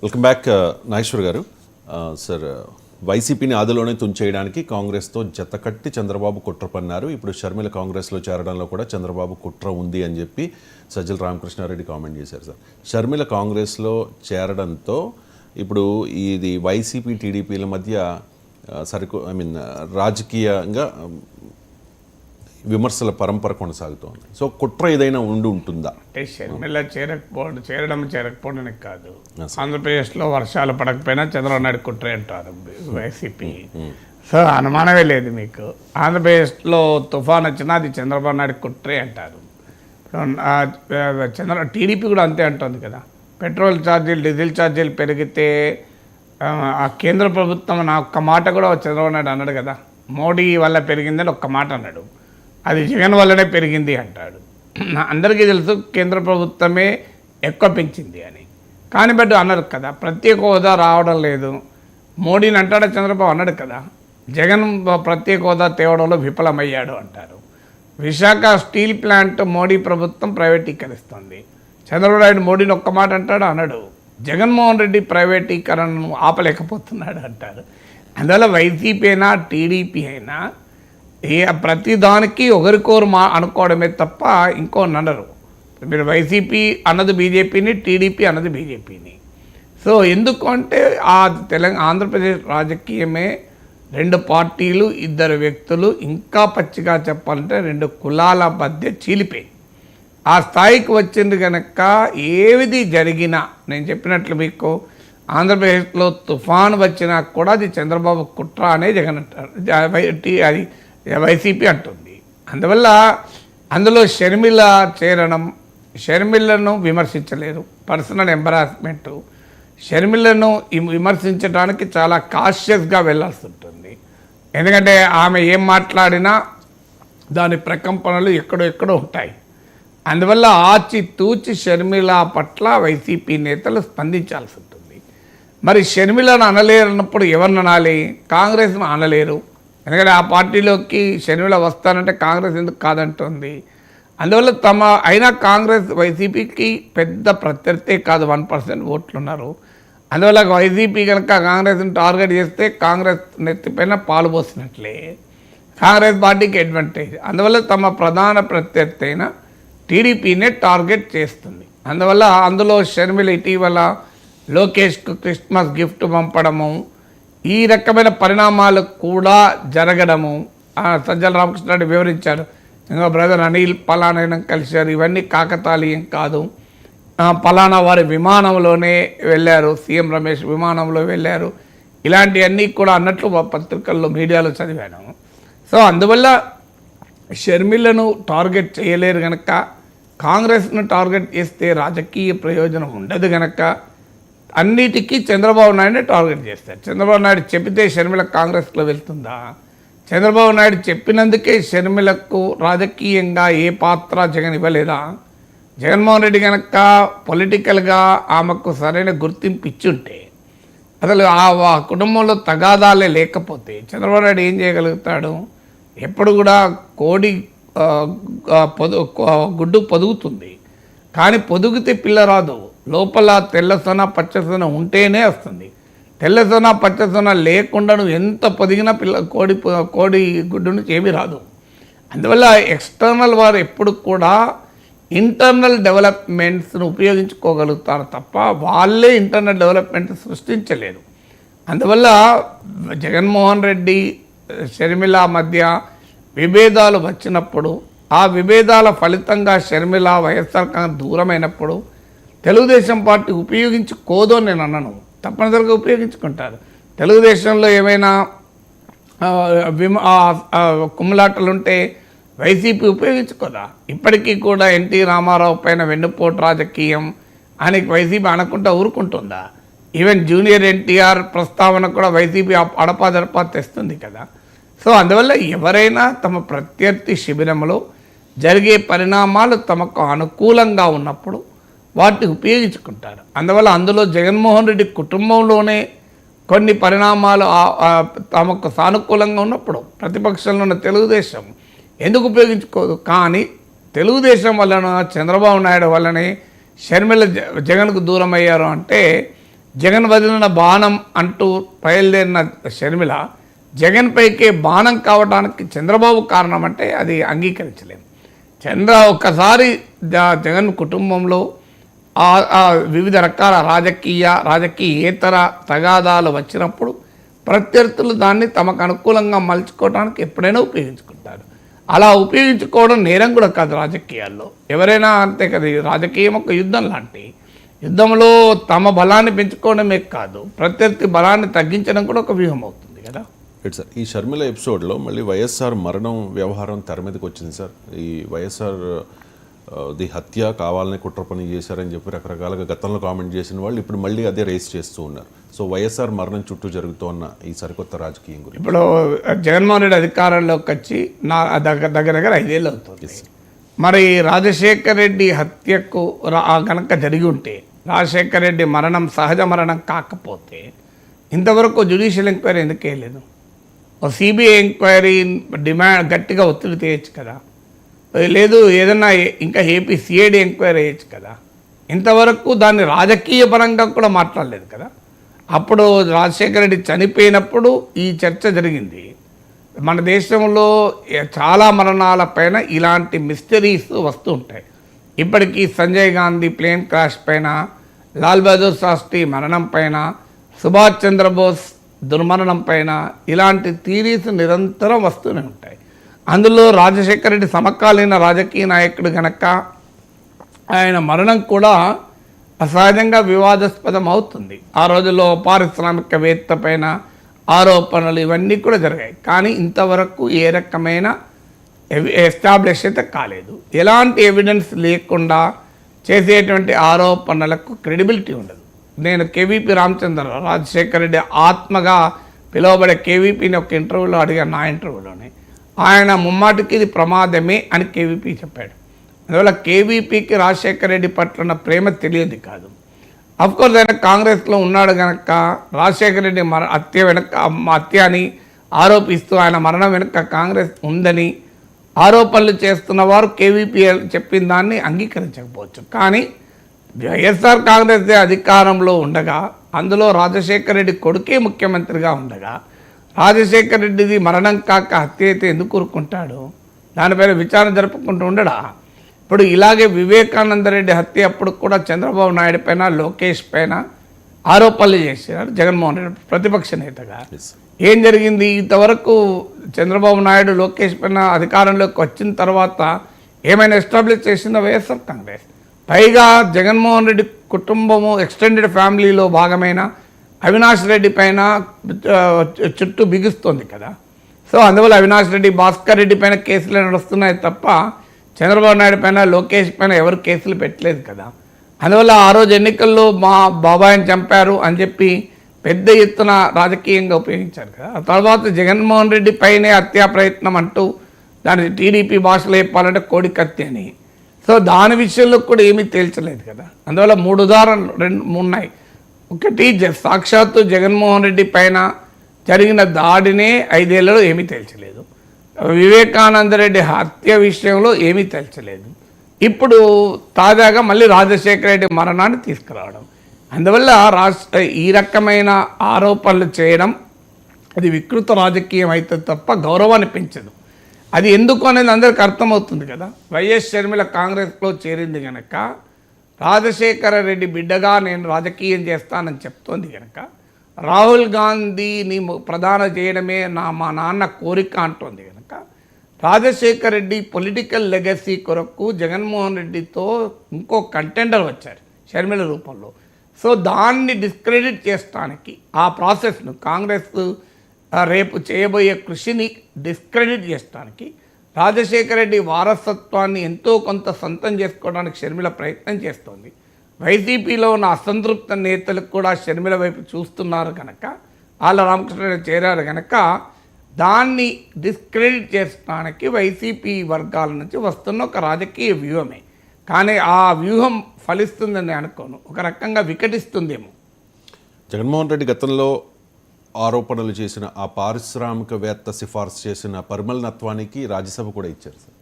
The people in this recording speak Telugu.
వెల్కమ్ బ్యాక్ నాగేశ్వర్ గారు. సార్, వైసీపీని ఆదిలోనే తుంచేయడానికి కాంగ్రెస్తో జతకట్టి చంద్రబాబు కుట్ర పన్నారు. ఇప్పుడు షర్మిల కాంగ్రెస్లో చేరడంలో కూడా చంద్రబాబు కుట్ర ఉంది అని చెప్పి సజ్జల రామకృష్ణారెడ్డి కామెంట్ చేశారు. సార్, షర్మిల కాంగ్రెస్లో చేరడంతో ఇప్పుడు ఇది వైసీపీ టీడీపీల మధ్య రాజకీయంగా విమర్శల పరంపర కొనసాగుతోంది. సో కుట్ర ఏదైనా ఉంటుందా? అంటే షర్మిల చేరకపోవడానికి కాదు, ఆంధ్రప్రదేశ్లో వర్షాలు పడకపోయినా చంద్రబాబు నాయుడు కుట్రే అంటారు వైసీపీ. సో అనుమానమే లేదు మీకు. ఆంధ్రప్రదేశ్లో తుఫాన్ వచ్చినా అది చంద్రబాబు నాయుడు కుట్రే అంటారు. టీడీపీ కూడా అంతే అంటుంది కదా. పెట్రోల్ ఛార్జీలు, డీజిల్ ఛార్జీలు పెరిగితే ఆ కేంద్ర ప్రభుత్వం నా ఒక్క మాట కూడా చంద్రబాబు నాయుడు అన్నాడు కదా, మోడీ వల్ల పెరిగిందని ఒక్క మాట అన్నాడు. అది జగన్ వల్లనే పెరిగింది అంటాడు. అందరికీ తెలుసు కేంద్ర ప్రభుత్వమే ఎక్కువ పెంచింది అని. కానీ బట్ అన్నారు కదా, ప్రత్యేక హోదా రావడం లేదు. మోడీని అంటాడా చంద్రబాబు అన్నాడు కదా, జగన్ ప్రత్యేక హోదా తేవడంలో విఫలమయ్యాడు అంటారు. విశాఖ స్టీల్ ప్లాంట్ మోడీ ప్రభుత్వం ప్రైవేటీకరిస్తుంది. చంద్రబాబు నాయుడు మోడీని ఒక్క మాట అంటాడు అన్నాడు. జగన్మోహన్ రెడ్డి ప్రైవేటీకరణను ఆపలేకపోతున్నాడు అంటారు. అందువల్ల వైసీపీ అయినా టీడీపీ అయినా ప్రతి దానికి ఒకరికొరు అనుకోవడమే తప్ప ఇంకో అనరు. మీరు వైసీపీ అన్నది బీజేపీని, టీడీపీ అన్నది బీజేపీని. సో ఎందుకు అంటే ఆంధ్రప్రదేశ్ రాజకీయమే రెండు పార్టీలు, ఇద్దరు వ్యక్తులు, ఇంకా పచ్చిగా చెప్పాలంటే రెండు కులాల మధ్య చీలిపోయి ఆ స్థాయికి వచ్చింది కనుక ఏది జరిగినా, నేను చెప్పినట్లు మీకు ఆంధ్రప్రదేశ్లో తుఫాను వచ్చినా కూడా అది చంద్రబాబు కుట్ర అనే జగన్ అంటారు, అది వైసీపీ అంటుంది. అందువల్ల అందులో షర్మిల చేరడం, షర్మిలను విమర్శించలేరు, పర్సనల్ ఎంబరాస్మెంటు. షర్మిలను విమర్శించడానికి చాలా కాషియస్గా వెళ్ళాల్సి ఉంటుంది. ఎందుకంటే ఆమె ఏం మాట్లాడినా దాని ప్రకంపనలు ఎక్కడో ఉంటాయి. అందువల్ల ఆచితూచి షర్మిల పట్ల వైసీపీ నేతలు స్పందించాల్సి ఉంటుంది. మరి షర్మిలను అనలేరన్నప్పుడు ఎవరిని అనాలి? కాంగ్రెస్ను అనలేరు. ఎందుకంటే ఆ పార్టీలోకి షర్మిల వస్తానంటే కాంగ్రెస్ ఎందుకు కాదంటుంది. అందువల్ల అయినా కాంగ్రెస్ వైసీపీకి పెద్ద ప్రత్యర్థే కాదు, 1% ఓట్లు ఉన్నారు. అందువల్ల వైసీపీ కనుక కాంగ్రెస్ని టార్గెట్ చేస్తే కాంగ్రెస్ నెత్తిపైన పాలు పోసినట్లే, కాంగ్రెస్ పార్టీకి అడ్వాంటేజ్. అందువల్ల తమ ప్రధాన ప్రత్యర్థి అయిన టీడీపీనే టార్గెట్ చేస్తుంది. అందువల్ల అందులో షర్మిల ఇటీవల లోకేష్కు క్రిస్మస్ గిఫ్ట్ పంపడము, ఈ రకమైన పరిణామాలు కూడా జరగడము సజ్జల రామకృష్ణారెడ్డి వివరించారు. ఇంకా బ్రదర్ అనిల్ పలానా కలిశారు, ఇవన్నీ కాకతాళీయం కాదు, పలానా వారి విమానంలోనే వెళ్ళారు, సీఎం రమేష్ విమానంలో వెళ్ళారు, ఇలాంటివన్నీ కూడా అన్నట్లు పత్రికల్లో మీడియాలో చదివాను. సో అందువల్ల షర్మిలను టార్గెట్ చేయలేరు కనుక, కాంగ్రెస్ను టార్గెట్ చేస్తే రాజకీయ ప్రయోజనం ఉండదు కనుక అన్నిటికీ చంద్రబాబు నాయుడుని టార్గెట్ చేస్తారు. చంద్రబాబు నాయుడు చెప్పితే షర్మిల కాంగ్రెస్లో వెళ్తుందా? చంద్రబాబు నాయుడు చెప్పినందుకే షర్మిలకు రాజకీయంగా ఏ పాత్ర జగన్ ఇవ్వలేదా? జగన్మోహన్ రెడ్డి కనుక పొలిటికల్గా ఆమెకు సరైన గుర్తింపు ఇచ్చుంటే, అసలు ఆ కుటుంబంలో తగాదాలే లేకపోతే చంద్రబాబు నాయుడు ఏం చేయగలుగుతాడు? ఎప్పుడు కూడా కోడి గుడ్డు పొదుగుతుంది, కానీ పొదుగితే పిల్ల రాదు. లోపల తెల్లసొన పచ్చసొన ఉంటేనే వస్తుంది. తెల్లసొన పచ్చసొన లేకుండా నువ్వు ఎంత పొదిగినా కోడి గుడ్డు నుంచి ఏమీ రాదు. అందువల్ల ఎక్స్టర్నల్ వారు ఎప్పుడు కూడా ఇంటర్నల్ డెవలప్మెంట్స్ను ఉపయోగించుకోగలుగుతారు తప్ప వాళ్ళే ఇంటర్నల్ డెవలప్మెంట్ సృష్టించలేరు. అందువల్ల జగన్మోహన్ రెడ్డి షర్మిల మధ్య విభేదాలు వచ్చినప్పుడు, ఆ విభేదాల ఫలితంగా షర్మిల వైఎస్ఆర్ కాంగ్రెస్ దూరమైనప్పుడు తెలుగుదేశం పార్టీ ఉపయోగించుకోదు అని నేను అన్నాను. తప్పనిసరిగా ఉపయోగించుకుంటారు. తెలుగుదేశంలో ఏమైనా కుమ్ములాటలుంటే వైసీపీ ఉపయోగించుకోదా? ఇప్పటికీ కూడా ఎన్టీ రామారావు పైన వెన్నుపోటు రాజకీయం అని వైసీపీ అనకుండా ఊరుకుంటుందా? ఈవెన్ జూనియర్ ఎన్టీఆర్ ప్రస్తావన కూడా వైసీపీ అడపాదడపా తెస్తుంది కదా. సో అందువల్ల ఎవరైనా తమ ప్రత్యర్థి శిబిరంలో జరిగే పరిణామాలు తమకు అనుకూలంగా ఉన్నప్పుడు వాటిని ఉపయోగించుకుంటారు. అందువల్ల అందులో జగన్మోహన్ రెడ్డి కుటుంబంలోనే కొన్ని పరిణామాలు తమకు సానుకూలంగా ఉన్నప్పుడు ప్రతిపక్షంలో ఉన్న తెలుగుదేశం ఎందుకు ఉపయోగించుకోదు? కానీ తెలుగుదేశం వలన, చంద్రబాబు నాయుడు వల్లనే షర్మిల జగన్కు దూరం అయ్యారు అంటే జగన్ వదిలిన బాణం అంటూ బయలుదేరిన షర్మిల జగన్ పైకే బాణం కావడానికి చంద్రబాబు కారణం అంటే అది అంగీకరించలేము. ఒక్కసారి జగన్ కుటుంబంలో ఆ వివిధ రకాల రాజకీయేతర తగాదాలు వచ్చినప్పుడు ప్రత్యర్థులు దాన్ని తమకు అనుకూలంగా మలుచుకోవడానికి ఎప్పుడైనా ఉపయోగించుకుంటారు. అలా ఉపయోగించుకోవడం నేరం కూడా కాదు రాజకీయాల్లో, ఎవరైనా అంతే కదా. రాజకీయం ఒక యుద్ధం లాంటి, యుద్ధంలో తమ బలాన్ని పెంచుకోవడమే కాదు, ప్రత్యర్థి బలాన్ని తగ్గించడం కూడా ఒక వ్యూహం అవుతుంది కదా. రైట్ సార్, ఈ షర్మిల ఎపిసోడ్లో మళ్ళీ వైఎస్ఆర్ మరణం వ్యవహారం తెర మీదకి వచ్చింది సార్. ఈ వైఎస్ఆర్ ది హత్య కావాలని కుట్ర పని చేశారని చెప్పి రకరకాలుగా గతంలో కామెంట్ చేసిన వాళ్ళు ఇప్పుడు మళ్ళీ అదే రేస్ చేస్తూ ఉన్నారు. సో వైఎస్ఆర్ మరణం చుట్టూ జరుగుతున్న ఈ సరికొత్త రాజకీయం గురించి ఇప్పుడు జగన్మోహన్ రెడ్డి అధికారంలోకి వచ్చి దగ్గర 5 ఏళ్ళు అవుతుంది. మరి రాజశేఖర్ రెడ్డి హత్యకు కనుక జరిగి ఉంటే, రాజశేఖర్ రెడ్డి మరణం సహజ మరణం కాకపోతే ఇంతవరకు జ్యుడిషియల్ ఎంక్వైరీ ఎందుకు వేయలేదు? ఓ సిబిఐ ఎంక్వైరీ డిమాండ్ గట్టిగా ఒత్తిడి చేయొచ్చు కదా. లేదు ఏదన్నా ఇంకా ఏపీ సిఐడి ఎంక్వైరీ వేయచ్చు కదా. ఇంతవరకు దాన్ని రాజకీయ పరంగా కూడా మాట్లాడలేదు కదా. అప్పుడు రాజశేఖర రెడ్డి చనిపోయినప్పుడు ఈ చర్చ జరిగింది. మన దేశంలో చాలా మరణాలపైన ఇలాంటి మిస్టరీస్ వస్తూ ఉంటాయి. ఇప్పటికీ సంజయ్ గాంధీ ప్లేన్ క్రాష్ పైన, లాల్ బహదూర్ శాస్త్రి మరణం పైన, సుభాష్ చంద్రబోస్ దుర్మరణం పైన ఇలాంటి థీరీస్ నిరంతరం వస్తూనే ఉంటాయి. అందులో రాజశేఖర రెడ్డి సమకాలీన రాజకీయ నాయకుడు కనుక ఆయన మరణం కూడా అసహజంగా వివాదాస్పదం అవుతుంది. ఆ రోజుల్లో పారిశ్రామికవేత్త పైన ఆరోపణలు ఇవన్నీ కూడా జరిగాయి. కానీ ఇంతవరకు ఏ రకమైన ఎస్టాబ్లిష్ అయితే కాలేదు. ఎలాంటి ఎవిడెన్స్ లేకుండా చేసేటువంటి ఆరోపణలకు క్రెడిబిలిటీ ఉండదు. నేను కేవీపీ రామచంద్రరావు, రాజశేఖర రెడ్డి ఆత్మగా పిలువబడే కేవీపీని ఒక ఇంటర్వ్యూలో అడిగాను, నా ఇంటర్వ్యూలోనే. ఆయన ముమ్మాటికి ఇది ప్రమాదమే అని కేవీపీ చెప్పాడు. అందువల్ల కేవీపీకి రాజశేఖర రెడ్డి పట్ల ప్రేమ తెలియదు కాదు. అఫ్కోర్స్ ఆయన కాంగ్రెస్లో ఉన్నాడు కనుక రాజశేఖర రెడ్డి హత్య అని ఆరోపిస్తూ ఆయన మరణం వెనుక కాంగ్రెస్ ఉందని ఆరోపణలు చేస్తున్న వారు కేవీపీ చెప్పిన దాన్ని అంగీకరించకపోవచ్చు. కానీ వైఎస్ఆర్ కాంగ్రెస్ అధికారంలో ఉండగా, అందులో రాజశేఖర రెడ్డి కొడుకే ముఖ్యమంత్రిగా ఉండగా, రాజశేఖర రెడ్డిది మరణం కాక హత్య అయితే ఎందుకు కూరుకుంటాడు? దానిపైన విచారణ జరుపుకుంటూ ఉండడా? ఇప్పుడు ఇలాగే వివేకానంద రెడ్డి హత్య అప్పుడు కూడా చంద్రబాబు నాయుడు పైన, లోకేష్ పైన ఆరోపణలు చేశారు జగన్మోహన్ రెడ్డి ప్రతిపక్ష నేతగా. ఏం జరిగింది? ఇంతవరకు చంద్రబాబు నాయుడు లోకేష్ పైన అధికారంలోకి వచ్చిన తర్వాత ఏమైనా ఎస్టాబ్లిష్ చేసిందో వైఎస్ఆర్ కాంగ్రెస్. పైగా జగన్మోహన్ రెడ్డి కుటుంబము ఎక్స్టెండెడ్ ఫ్యామిలీలో భాగమైన అవినాష్ రెడ్డి పైన చుట్టూ బిగుస్తుంది కదా. సో అందువల్ల అవినాష్ రెడ్డి, భాస్కర్ రెడ్డి పైన కేసులు నడుస్తున్నాయి తప్ప చంద్రబాబు నాయుడు పైన, లోకేష్ పైన ఎవరు కేసులు పెట్టలేదు కదా. అందువల్ల ఆ రోజు ఎన్నికల్లో మా బాబాయిని చంపారు అని చెప్పి పెద్ద ఎత్తున రాజకీయంగా ఉపయోగించారు కదా. ఆ తర్వాత జగన్మోహన్ రెడ్డి పైనే హత్యా ప్రయత్నం అంటూ దాని టీడీపీ భాషలో చెప్పాలంటే కోడికత్తి అని. సో దాని విషయంలో కూడా ఏమీ తేల్చలేదు కదా. అందువల్ల 3 ఉదాహరణలు 2 ఉన్నాయి. ఒకటి సాక్షాత్తు జగన్మోహన్ రెడ్డి పైన జరిగిన దాడినే 5 ఏళ్లలో ఏమీ తేల్చలేదు. వివేకానంద రెడ్డి హత్య విషయంలో ఏమీ తేల్చలేదు. ఇప్పుడు తాజాగా మళ్ళీ రాజశేఖర రెడ్డి మరణాన్ని తీసుకురావడం. అందువల్ల ఈ రకమైన ఆరోపణలు చేయడం అది వికృత రాజకీయం అయితే తప్ప గౌరవాన్ని పెంచదు. అది ఎందుకు అనేది అందరికీ అర్థమవుతుంది కదా. వైఎస్ షర్మిల కాంగ్రెస్లో చేరింది కనుక, రాజశేఖర రెడ్డి బిడ్డగా నేను రాజకీయం చేస్తానని చెప్తోంది కనుక, రాహుల్ గాంధీని ప్రధాన చేయడమే మా నాన్న కోరిక అంటోంది కనుక, రాజశేఖర రెడ్డి పొలిటికల్ లెగసీ కొరకు జగన్మోహన్ రెడ్డితో ఇంకో కంటెండర్ వచ్చారు షర్మిల రూపంలో. సో దాన్ని డిస్క్రెడిట్ చేయడానికి, ఆ ప్రాసెస్ను కాంగ్రెస్ రేపు చేయబోయే కృషిని డిస్క్రెడిట్ చేయడానికి, రాజశేఖర రెడ్డి వారసత్వాన్ని ఎంతో కొంత సొంతం చేసుకోవడానికి షర్మిల ప్రయత్నం చేస్తోంది. వైసీపీలో ఉన్న అసంతృప్త నేతలకు కూడా షర్మిల వైపు చూస్తున్నారు కనుక, ఆళ్ళ రామకృష్ణ చేరారు కనుక, దాన్ని డిస్క్రెడిట్ చేయడానికి వైసీపీ వర్గాల నుంచి వస్తున్న ఒక రాజకీయ వ్యూహమే. కానీ ఆ వ్యూహం ఫలిస్తుందని అనుకోను, ఒక రకంగా వికటిస్తుందేమో. జగన్మోహన్ రెడ్డి గతంలో ఆరోపణలు చేసిన ఆ పారిశ్రామికవేత్త సిఫార్సు చేసిన పరిమళ నత్వానికి రాజ్యసభ కూడా ఇచ్చారు సార్.